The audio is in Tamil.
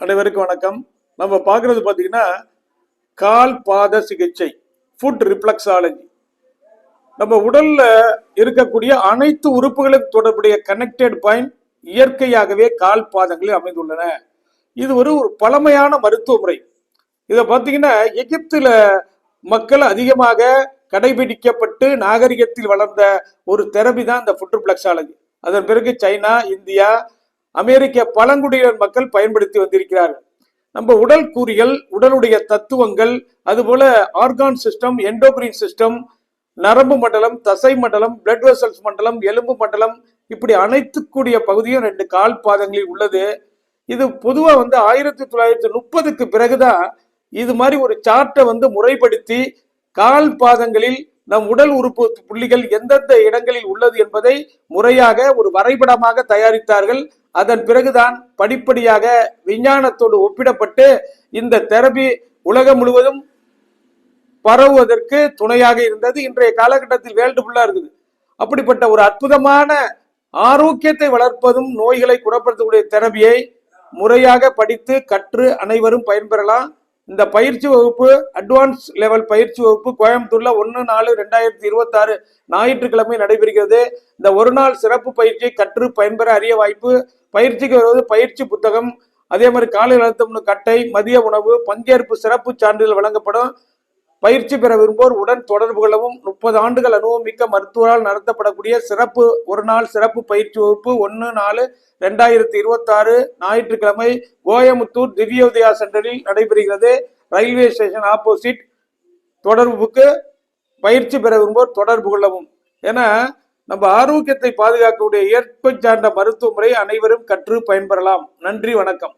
அனைவருக்கும் வணக்கம். நம்ம பார்க்கறது பார்த்தீங்கன்னா கால் பாத சிகிச்சை, ஃபுட் ரிஃப்ளெக்ஸாலஜி. நம்ம உடல்ல இருக்கக்கூடிய அனைத்து உறுப்புகளுக்கு தொடர்புடைய கனெக்டட் பாயிண்ட் இயற்கையாகவே கால் பாதங்களில் அமைந்துள்ளன. இது ஒரு பழமையான மருத்துவ முறை. இதை பார்த்தீங்கன்னா எகிப்துல மக்கள் அதிகமாக கடைபிடிக்கப்பட்டு நாகரிகத்தில் வளர்ந்த ஒரு தெரபி தான் இந்த ஃபுட் ரிஃப்ளெக்ஸாலஜி. அதன் பிறகு சைனா, இந்தியா, அமெரிக்க பழங்குடியினர் மக்கள் பயன்படுத்தி வந்திருக்கிறார்கள். நம்ம உடல் கூறியல், உடலுடைய தத்துவங்கள், அதுபோல ஆர்கான் சிஸ்டம், எண்டோகிரீன் சிஸ்டம், நரம்பு மண்டலம், தசை மண்டலம், பிளட் வெசல்ஸ் மண்டலம், எலும்பு மண்டலம், இப்படி அனைத்துக்கூடிய பகுதியும் 2 கால் பாதங்களில் உள்ளது. இது பொதுவா 1930க்கு பிறகுதான் இது மாதிரி ஒரு சார்ட்டை முறைப்படுத்தி கால் பாதங்களில் நம் உடல் உறுப்பு புள்ளிகள் எந்தெந்த இடங்களில் உள்ளது என்பதை முறையாக ஒரு வரைபடமாக தயாரித்தார்கள். அதன் பிறகுதான் படிப்படியாக விஞ்ஞானத்தோடு ஒப்பிடப்பட்டு இந்த தெரபி உலகம் முழுவதும் பரவுவதற்கு துணையாக இருந்தது. இன்றைய காலகட்டத்தில் வேர்ல்டு ஃபுல்லா இருக்குது. அப்படிப்பட்ட ஒரு அற்புதமான ஆரோக்கியத்தை வளர்ப்பதும் நோய்களை குணப்படுத்தக்கூடிய தெரபியை முறையாக படித்து கற்று அனைவரும் பயன்பெறலாம். இந்த பயிற்சி வகுப்பு, அட்வான்ஸ் லெவல் பயிற்சி வகுப்பு கோயம்புத்தூர்ல 1/4/2026 ஞாயிற்றுக்கிழமை நடைபெறுகிறது. இந்த ஒரு நாள் சிறப்பு பயிற்சியை கற்று பயன்பெற அரிய வாய்ப்பு. பயிற்சிக்கு வருவது பயிற்சி புத்தகம், அதே மாதிரி காலை அழுத்தம் கட்டை, மதிய உணவு, பங்கேற்பு சிறப்பு சான்றிதழ் வழங்கப்படும். பயிற்சி பெற விரும்புவோர் உடன் தொடர்பு கொள்ளவும். 30 ஆண்டுகள் அனுபவம் மிக்க மருத்துவரால் நடத்தப்படக்கூடிய சிறப்பு ஒரு நாள் சிறப்பு பயிற்சி வகுப்பு 1/4/2026 ஞாயிற்றுக்கிழமை கோயமுத்தூர் திவ்யோதயா சென்டரில் நடைபெறுகிறது. Railway station opposite. தொடர்புக்கு பயிற்சி பெற விரும்புவோர் தொடர்பு கொள்ளவும். ஏன்னா நம்ம ஆரோக்கியத்தை பாதுகாக்கக்கூடிய இயற்கை சார்ந்த மருத்துவ முறை அனைவரும் கற்று பயன்பெறலாம். நன்றி, வணக்கம்.